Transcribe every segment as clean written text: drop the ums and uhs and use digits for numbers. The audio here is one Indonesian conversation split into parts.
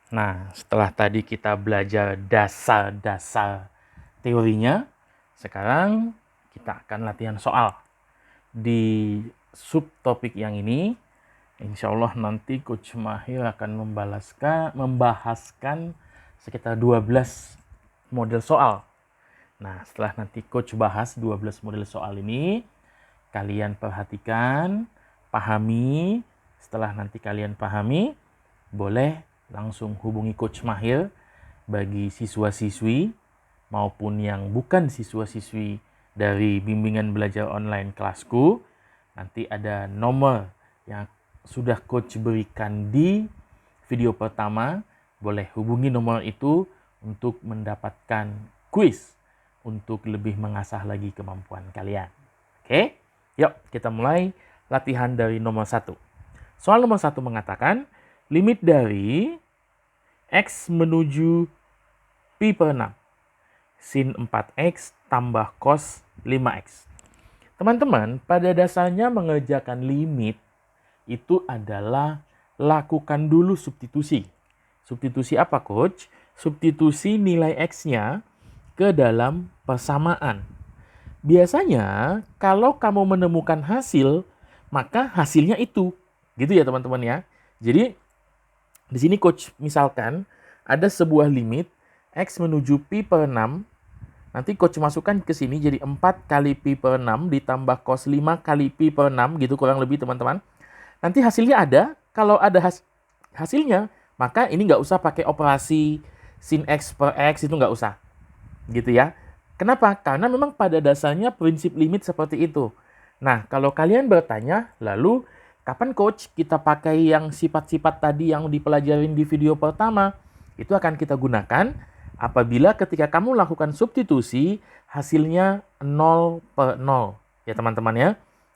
Nah, setelah tadi kita belajar dasar-dasar teorinya, sekarang kita akan latihan soal. Di subtopik yang ini, insya Allah nanti Coach Mahir akan membahaskan sekitar 12 model soal. Nah, setelah nanti Coach bahas 12 model soal ini, kalian perhatikan, pahami. Setelah nanti kalian pahami, boleh langsung hubungi Coach Mahir bagi siswa-siswi maupun yang bukan siswa-siswi dari bimbingan belajar online kelasku. Nanti ada nomor yang sudah Coach berikan di video pertama. Boleh hubungi nomor itu untuk mendapatkan kuis untuk lebih mengasah lagi kemampuan kalian. Oke, yuk kita mulai latihan dari nomor 1. Soal nomor 1 mengatakan limit dari X menuju pi per 6. Sin 4X tambah cos 5X. Teman-teman, pada dasarnya mengerjakan limit itu adalah lakukan dulu substitusi. Substitusi apa, Coach? Substitusi nilai X-nya ke dalam persamaan. Biasanya, kalau kamu menemukan hasil, maka hasilnya itu. Gitu ya, teman-teman ya. Jadi, di sini Coach misalkan ada sebuah limit X menuju pi per 6. Nanti Coach masukkan ke sini jadi 4 kali pi per 6 ditambah cos 5 kali pi per 6 gitu kurang lebih teman-teman. Nanti hasilnya ada. Kalau ada hasilnya, maka ini nggak usah pakai operasi sin X per X, itu nggak usah. Gitu ya. Kenapa? Karena memang pada dasarnya prinsip limit seperti itu. Nah, kalau kalian bertanya, lalu kapan Coach kita pakai yang sifat-sifat tadi yang dipelajarin di video pertama? Itu akan kita gunakan apabila ketika kamu lakukan substitusi, hasilnya 0 per 0. Ya teman-teman ya.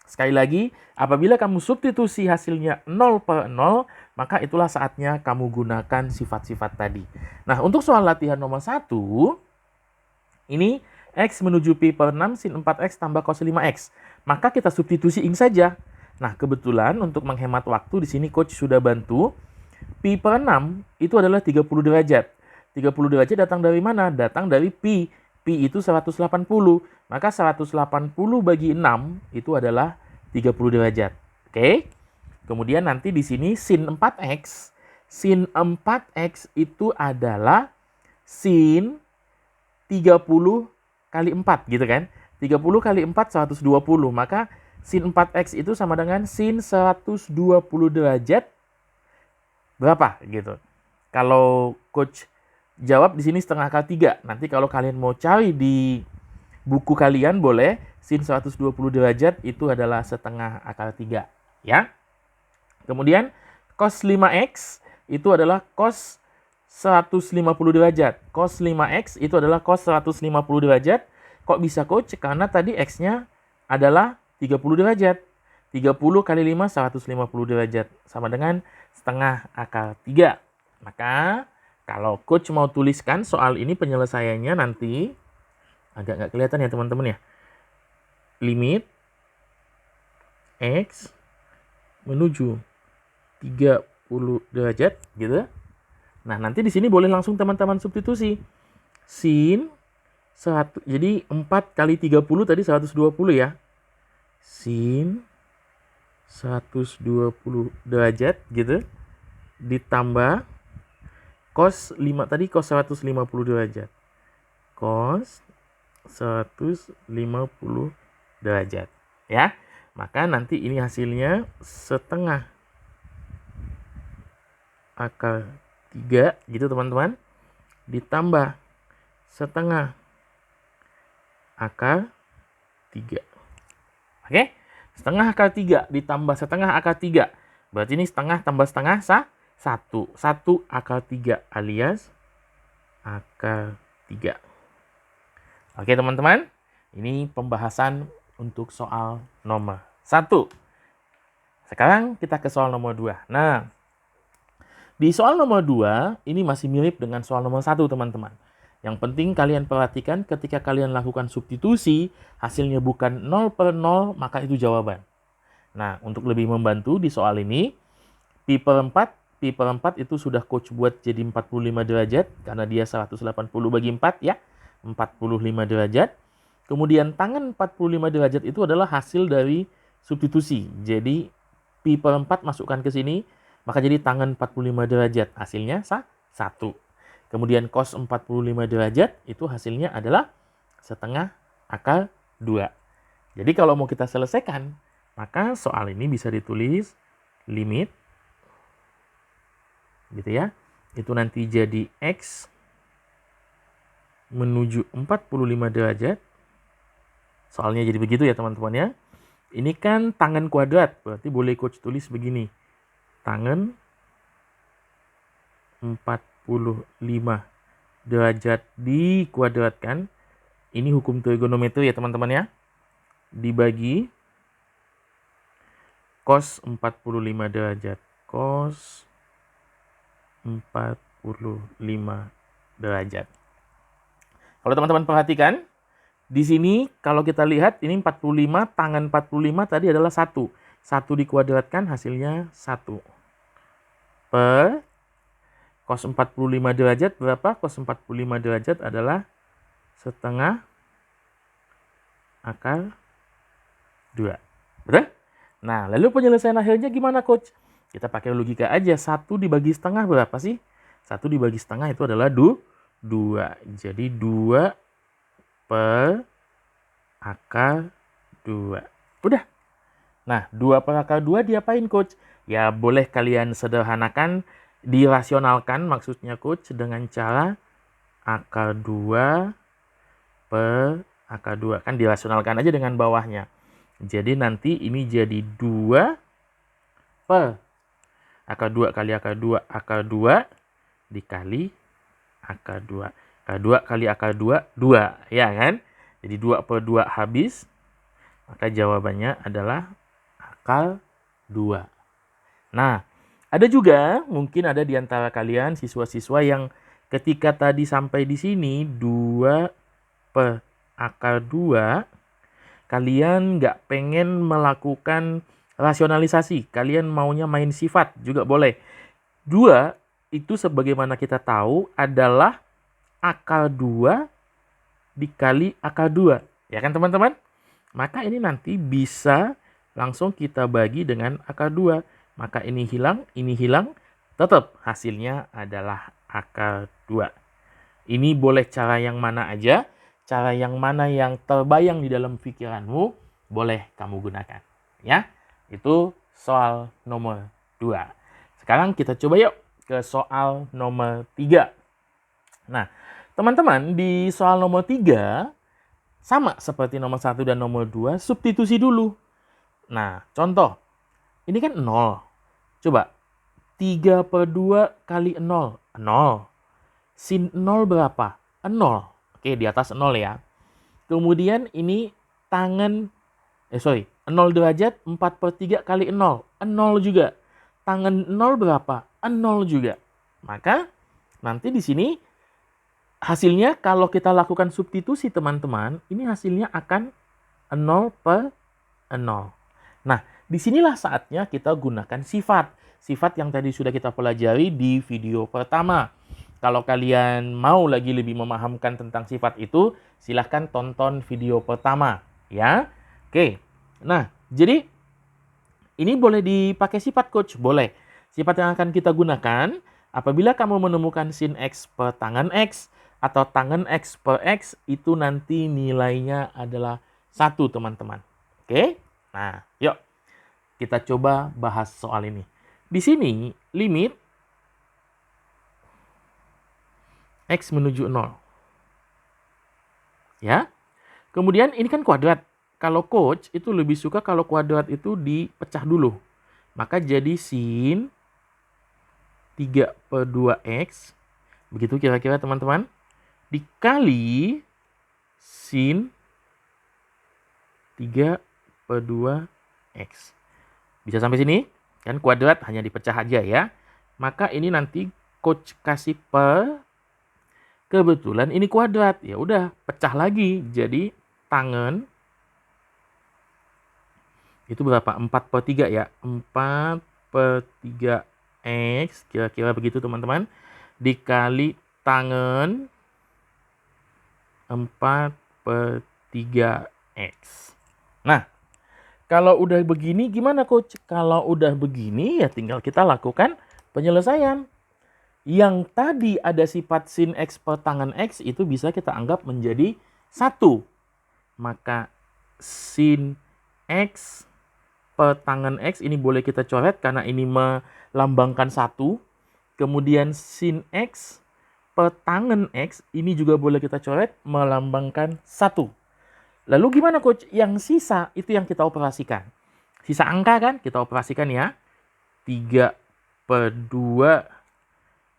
Sekali lagi, apabila kamu substitusi hasilnya 0 per 0, maka itulah saatnya kamu gunakan sifat-sifat tadi. Nah, untuk soal latihan nomor 1, ini X menuju pi per 6 sin 4X tambah cos 5X. Maka kita substitusiin saja. Nah, kebetulan untuk menghemat waktu di sini Coach sudah bantu. Pi per 6 itu adalah 30 derajat. 30 derajat datang dari mana? Datang dari pi. Pi itu 180. Maka 180 bagi 6 itu adalah 30 derajat. Oke? Kemudian nanti di sini sin 4X. Sin 4X itu adalah sin 30 kali 4 gitu kan. 30 kali 4 120. Maka sin 4X itu sama dengan sin 120 derajat berapa gitu. Kalau Coach jawab di sini setengah akar 3. Nanti kalau kalian mau cari di buku kalian boleh sin 120 derajat itu adalah setengah akar 3 ya. Kemudian cos 5X itu adalah cos 150 derajat. Cos 5X itu adalah cos 150 derajat. Kok bisa Coach? Karena tadi X-nya adalah 30 derajat. 30 kali 5 150 derajat sama dengan setengah akar 3. Maka kalau Coach mau tuliskan soal ini penyelesaiannya nanti agak nggak kelihatan ya teman-teman ya. Limit X menuju 30 derajat gitu. Nah, nanti di sini boleh langsung teman-teman substitusi. Sin 1, jadi 4 kali 30 tadi 120 ya. Sin 120 derajat gitu. Ditambah cos 5 tadi cos 150 derajat. Cos 150 derajat. Ya. Maka nanti ini hasilnya setengah akar 3 gitu teman-teman. Ditambah setengah akar 3. Oke? Setengah akar 3 ditambah setengah akar 3. Berarti ini setengah tambah setengah 1. 1 akar 3 alias akar 3. Oke teman-teman. Ini pembahasan untuk soal nomor 1. Sekarang kita ke soal nomor 2. Nah, di soal nomor 2 ini masih mirip dengan soal nomor 1 teman-teman. Yang penting kalian perhatikan ketika kalian lakukan substitusi, hasilnya bukan 0 per 0, maka itu jawaban. Nah, untuk lebih membantu di soal ini, pi per 4 pi per 4 itu sudah coach buat jadi 45 derajat karena dia 180 bagi 4 ya. 45 derajat. Kemudian tangan 45 derajat itu adalah hasil dari substitusi. Jadi pi per 4 masukkan ke sini, maka jadi tangan 45 derajat. Hasilnya 1. Kemudian cos 45 derajat itu hasilnya adalah setengah akar 2. Jadi kalau mau kita selesaikan, maka soal ini bisa ditulis limit gitu ya. Itu nanti jadi X menuju 45 derajat. Soalnya jadi begitu ya teman-teman ya. Ini kan tangan kuadrat, berarti boleh coach tulis begini. Tangan 45 derajat dikuadratkan. Ini hukum trigonometri ya teman-teman ya. Dibagi cos 45 derajat. Cos 45 derajat. Kalau teman-teman perhatikan, di sini kalau kita lihat ini 45, tangan 45 tadi adalah 1. 1 dikuadratkan hasilnya 1. Per cos 45 derajat berapa? Cos 45 derajat adalah setengah akar 2. Betul? Nah, lalu penyelesaian akhirnya gimana coach? Kita pakai logika aja. 1 dibagi setengah berapa sih? 1 dibagi setengah itu adalah 2. Jadi 2 per akar 2. Udah. Nah, 2 per akar 2 diapain coach? Ya boleh kalian sederhanakan, dirasionalkan maksudnya coach dengan cara akar 2 per akar 2. Kan dirasionalkan aja dengan bawahnya. Jadi nanti ini jadi 2 per akar 2 kali akar 2, akar 2 dikali akar 2. Akar 2 kali akar 2, 2. Ya kan? Jadi 2 per 2 habis. Maka jawabannya adalah akar 2. Nah, ada juga mungkin ada di antara kalian siswa-siswa yang ketika tadi sampai di sini 2 per akar 2, kalian nggak pengen melakukan rasionalisasi. Kalian maunya main sifat juga boleh. 2 itu sebagaimana kita tahu adalah akar 2 dikali akar 2. Ya kan teman-teman? Maka ini nanti bisa langsung kita bagi dengan akar 2. Maka ini hilang, tetap hasilnya adalah akar 2. Ini boleh cara yang mana aja, cara yang mana yang terbayang di dalam pikiranmu, boleh kamu gunakan. Ya, itu soal nomor 2. Sekarang kita coba yuk ke soal nomor 3. Nah, teman-teman di soal nomor 3, sama seperti nomor 1 dan nomor 2, substitusi dulu. Nah, contoh, ini kan 0. Coba, 3 per 2 kali 0. 0. Sin 0 berapa? 0. Oke, di atas 0 ya. Kemudian ini tangan, 0 derajat 4 per 3 kali 0. 0 juga. Tangan 0 berapa? 0 juga. Maka, nanti di sini hasilnya kalau kita lakukan substitusi teman-teman, ini hasilnya akan 0 per 0. Nah, disinilah saatnya kita gunakan sifat. Sifat yang tadi sudah kita pelajari di video pertama. Kalau kalian mau lagi lebih memahamkan tentang sifat itu, silahkan tonton video pertama. Ya, oke. Nah, jadi ini boleh dipakai sifat coach? Boleh. Sifat yang akan kita gunakan apabila kamu menemukan sin X per tangan X atau tangan X per X, itu nanti nilainya adalah 1 teman-teman. Oke? Nah, yuk. Kita coba bahas soal ini. Di sini, limit X menuju 0. Ya. Kemudian ini kan kuadrat. Kalau coach itu lebih suka kalau kuadrat itu dipecah dulu. Maka jadi sin 3 per 2X. Begitu kira-kira teman-teman. Dikali sin 3 per 2X. Bisa sampai sini? Kan kuadrat hanya dipecah aja ya. Maka ini nanti coach kasih per, kebetulan ini kuadrat. Ya udah, pecah lagi. Jadi tangan itu berapa? 4 per 3 ya. 4 per 3 X, kira-kira begitu teman-teman, dikali tangen 4/3X. Nah, kalau udah begini gimana Coach? Kalau udah begini ya tinggal kita lakukan penyelesaian. Yang tadi ada sifat sin X per tangen X itu bisa kita anggap menjadi 1. Maka sin X per tangen X ini boleh kita coret karena ini melambangkan 1. Kemudian sin X per tangen X ini juga boleh kita coret melambangkan 1. Lalu gimana Coach? Yang sisa itu yang kita operasikan. Sisa angka kan kita operasikan ya. 3/2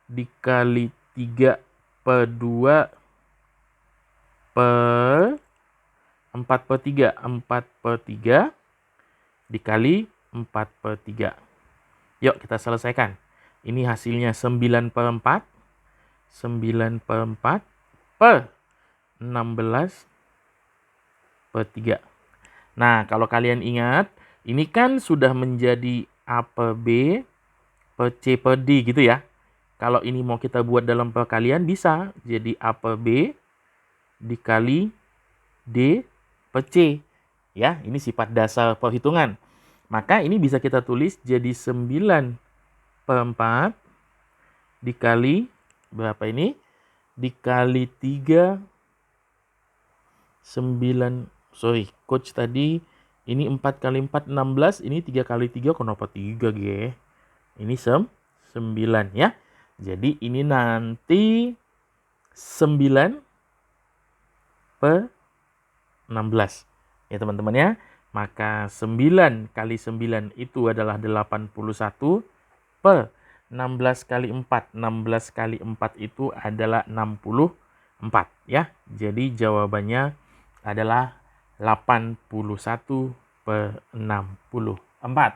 dikali 3/2 per 4/3. 4/3 dikali 4/3. Yuk kita selesaikan. Ini hasilnya 9/4. 9/4 per 16/3. Nah, kalau kalian ingat, ini kan sudah menjadi A per B per C per D gitu ya. Kalau ini mau kita buat dalam perkalian bisa jadi A per B dikali D per C. Ya, ini sifat dasar perhitungan. Maka ini bisa kita tulis jadi 9/4 dikali berapa ini? Dikali 3 Coach tadi ini 4 kali 4 16, ini 3 kali 3 kenapa 3 G? Ini 9 ya. Jadi ini nanti 9/16 ya teman-teman ya. Maka 9 kali 9 itu adalah 81 per 16 kali 4. 16 kali 4 itu adalah 64 ya. Jadi jawabannya adalah 81/64.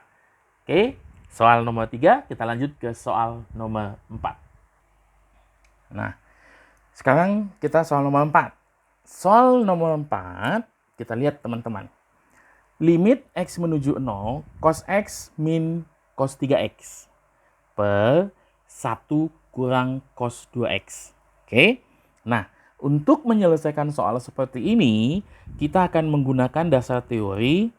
Oke, soal nomor 3 kita lanjut ke soal nomor 4. Nah, sekarang kita soal nomor 4. Soal nomor 4 kita lihat teman-teman. Limit X menuju 0 cos X min cos 3X per 1 kurang cos 2X. Oke. Nah, untuk menyelesaikan soal seperti ini, kita akan menggunakan dasar teori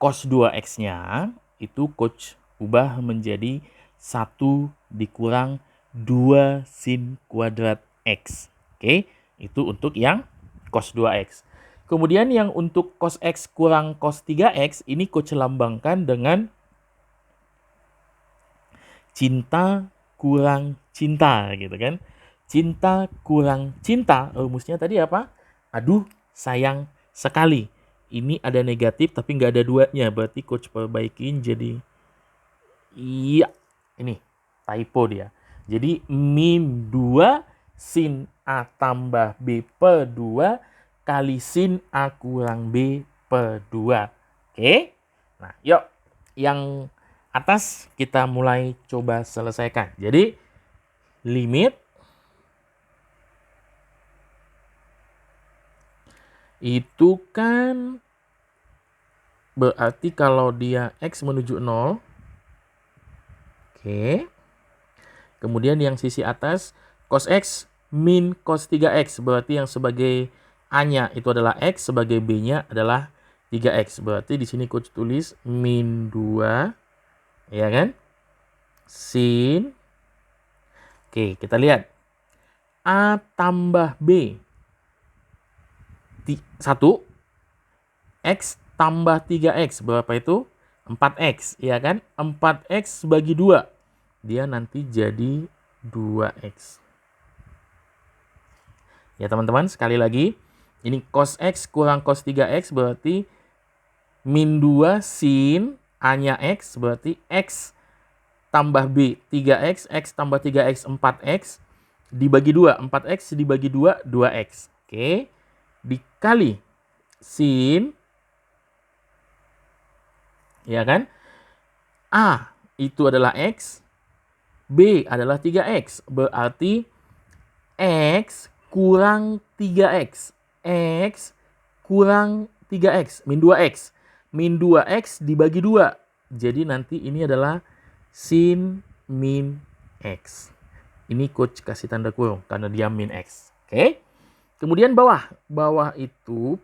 cos 2X-nya itu Coach ubah menjadi 1 dikurang 2 sin kuadrat X. Oke, itu untuk yang cos 2X. Kemudian yang untuk cos X kurang cos 3X ini Coach lambangkan dengan cinta kurang cinta gitu kan. Cinta kurang cinta, rumusnya tadi apa? Aduh, sayang sekali. Ini ada negatif tapi nggak ada duanya, berarti Coach perbaikin jadi iya, ini typo dia. Jadi min 2 sin A tambah B per 2 kali sin A kurang B per 2. Oke? Nah, yuk yang atas kita mulai coba selesaikan. Jadi limit itu kan berarti kalau dia X menuju 0. Oke. Kemudian yang sisi atas cos X min cos 3X. Berarti yang sebagai A-nya itu adalah X, sebagai B-nya adalah 3X. Berarti di sini Coach tulis min 2. Ya kan? Sin. Oke, kita lihat. A tambah B. 1 X tambah 3X berapa itu? 4X ya kan? 4X bagi 2 dia nanti jadi 2X ya teman-teman. Sekali lagi ini cos X kurang cos 3X berarti min 2 sin A nya X berarti X tambah B 3X, X tambah 3X 4X dibagi 2, 4X dibagi 2 2X. Oke, dikali sin, ya kan? A itu adalah X, B adalah 3X. Berarti X kurang 3X. X kurang 3X. Min 2X. Min 2X dibagi 2. Jadi nanti ini adalah sin min X. Ini coach kasih tanda kurung karena dia min X. Oke. Kemudian bawah itu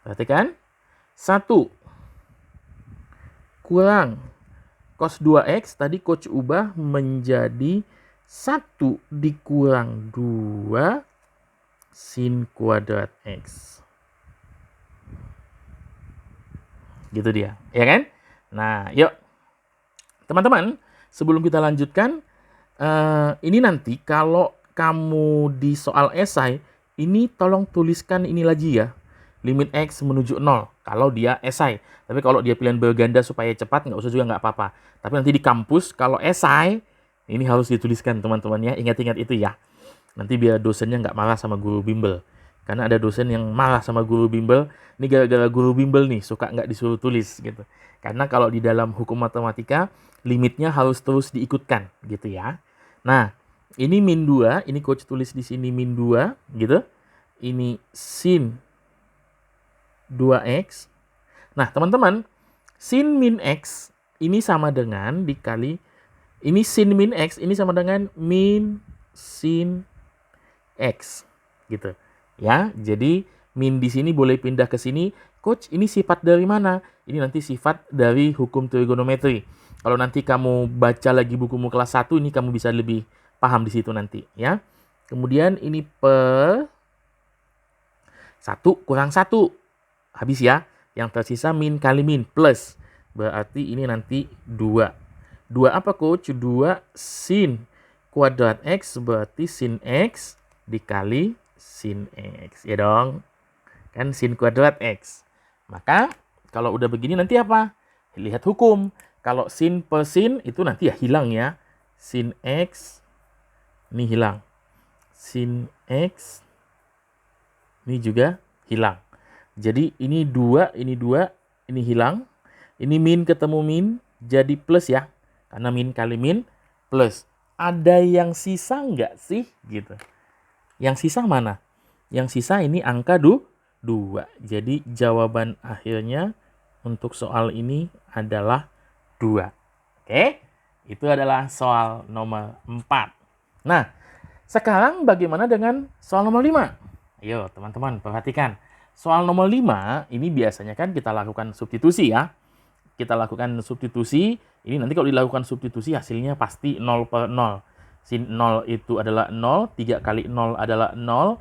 perhatikan, 1 kurang cos 2X tadi coach ubah menjadi 1 dikurang 2 sin kuadrat X. Gitu dia, ya kan? Nah, yuk. Teman-teman, sebelum kita lanjutkan, ini nanti kalau kamu di soal esai, ini tolong tuliskan ini lagi ya. Limit X menuju 0, kalau dia esai. Tapi kalau dia pilihan berganda supaya cepat, nggak usah juga nggak apa-apa. Tapi nanti di kampus, kalau esai, ini harus dituliskan teman-teman ya. Ingat-ingat itu ya. Nanti biar dosennya nggak marah sama guru bimbel. Karena ada dosen yang marah sama guru bimbel, ini gara-gara guru bimbel nih, suka nggak disuruh tulis gitu. Karena kalau di dalam hukum matematika, limitnya harus terus diikutkan gitu ya. Nah, ini min 2, ini coach tulis di sini min 2 gitu. Ini sin 2X. Nah, teman-teman, sin min X ini sama dengan dikali, ini sin min X ini sama dengan min sin X gitu. Ya, jadi min di sini boleh pindah ke sini. Coach, ini sifat dari mana? Ini nanti sifat dari hukum trigonometri. Kalau nanti kamu baca lagi bukumu kelas 1, ini kamu bisa lebih paham di situ nanti, ya. Kemudian ini per 1 kurang 1. Habis ya. Yang tersisa min kali min plus. Berarti ini nanti 2. 2 apa, Coach? 2 sin kuadrat X berarti sin X dikali sin X. Ya dong. Kan sin kuadrat X. Maka kalau udah begini nanti apa? Lihat hukum. Kalau sin per sin itu nanti ya hilang ya. Sin X ini hilang. Sin X ini juga hilang. Jadi ini 2, ini hilang. Ini min ketemu min jadi plus ya. Karena min kali min plus. Ada yang sisa nggak sih? Gitu. Yang sisa mana? Yang sisa ini angka 2. Jadi jawaban akhirnya untuk soal ini adalah 2. Oke? Itu adalah soal nomor 4. Nah, sekarang bagaimana dengan soal nomor 5? Ayo teman-teman perhatikan. Soal nomor 5 ini biasanya kan kita lakukan substitusi ya. Kita lakukan substitusi. Ini nanti kalau dilakukan substitusi hasilnya pasti 0 per 0. Sin 0 itu adalah 0, 3 kali 0 adalah 0,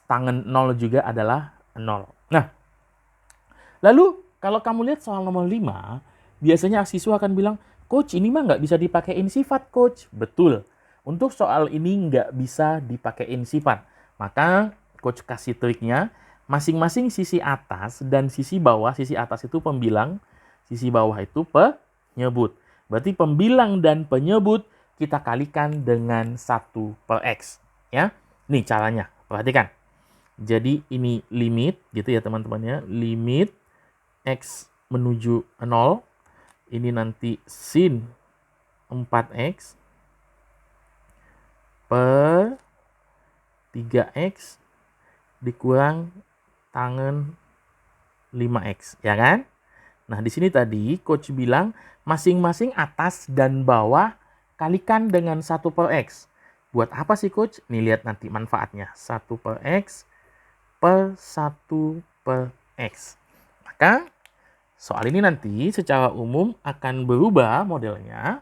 tangen 0 juga adalah 0. Nah, lalu kalau kamu lihat soal nomor 5, biasanya siswa akan bilang, Coach ini mah nggak bisa dipakein sifat, Coach. Betul, untuk soal ini nggak bisa dipakein sifat. Maka Coach kasih triknya, masing-masing sisi atas dan sisi bawah, sisi atas itu pembilang, sisi bawah itu penyebut. Berarti pembilang dan penyebut kita kalikan dengan 1 per X. Ya, nih caranya, perhatikan. Jadi ini limit gitu ya teman-teman ya. Limit X menuju 0. Ini nanti sin 4X per 3X dikurang tangen 5X. Ya kan? Nah di sini tadi Coach bilang masing-masing atas dan bawah kalikan dengan 1 per X. Buat apa sih Coach? Nih lihat nanti manfaatnya. 1 per X per 1 per X. Maka soal ini nanti secara umum akan berubah modelnya.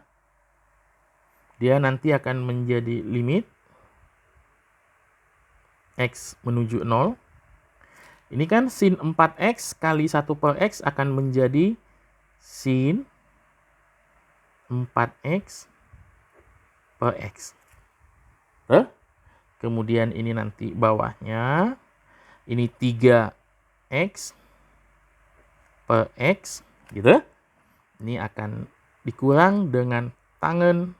Dia nanti akan menjadi limit X menuju 0. Ini kan sin 4X kali 1 per X akan menjadi sin 4X per X. Kemudian ini nanti bawahnya. Ini 3X per X. Gitu. Ini akan dikurang dengan tangen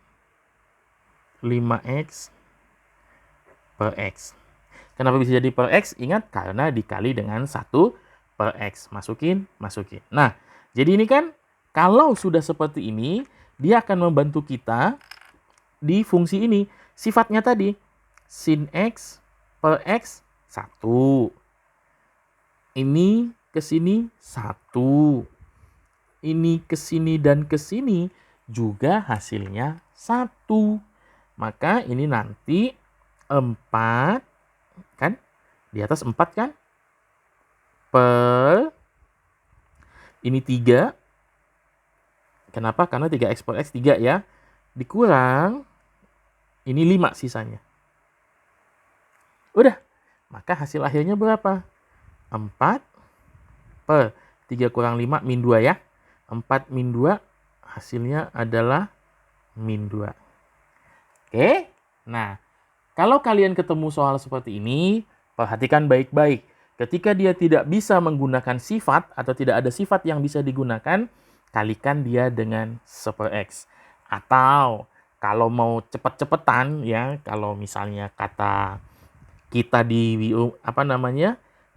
5X per X. Kenapa bisa jadi per X? Ingat, karena dikali dengan 1 per X. Masukin. Nah, jadi ini kan kalau sudah seperti ini, dia akan membantu kita di fungsi ini. Sifatnya tadi, sin X per X 1. Ini ke sini 1. Ini ke sini dan ke sini. juga hasilnya 1. Maka ini nanti 4, kan? Di atas 4 kan? Per, ini 3. Kenapa? Karena 3x per x 3 ya. Dikurang, ini 5 sisanya. Udah, maka hasil akhirnya berapa? 4 per 3 kurang 5 min 2 ya. 4 min 2 hasilnya adalah min 2. Oke, nah kalau kalian ketemu soal seperti ini, perhatikan baik-baik. Ketika dia tidak bisa menggunakan sifat atau tidak ada sifat yang bisa digunakan, kalikan dia dengan 1/x. Atau kalau mau cepet-cepetan ya, kalau misalnya kata kita di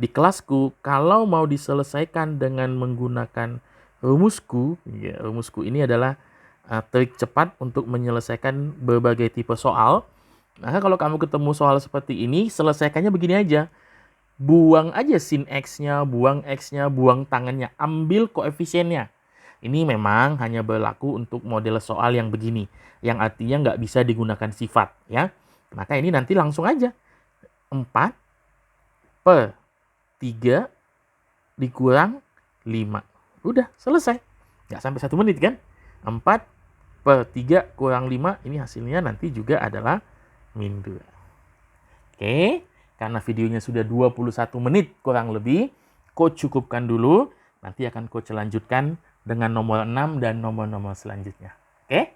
di kelasku, kalau mau diselesaikan dengan menggunakan rumusku, ya, rumusku ini adalah trik cepat untuk menyelesaikan berbagai tipe soal. Nah, kalau kamu ketemu soal seperti ini, selesaikannya begini aja. Buang aja sin x-nya, buang x-nya, buang tangannya, ambil koefisiennya. Ini memang hanya berlaku untuk model soal yang begini, yang artinya nggak bisa digunakan sifat, ya. Maka ini nanti langsung aja. 4 per 3 dikurang 5. Udah, selesai. Nggak sampai 1 menit kan? 4 per 3 kurang 5, ini hasilnya nanti juga adalah min 2. Oke, karena videonya sudah 21 menit kurang lebih, Coach cukupkan dulu. Nanti akan Coach lanjutkan dengan nomor 6 dan nomor-nomor selanjutnya. Oke?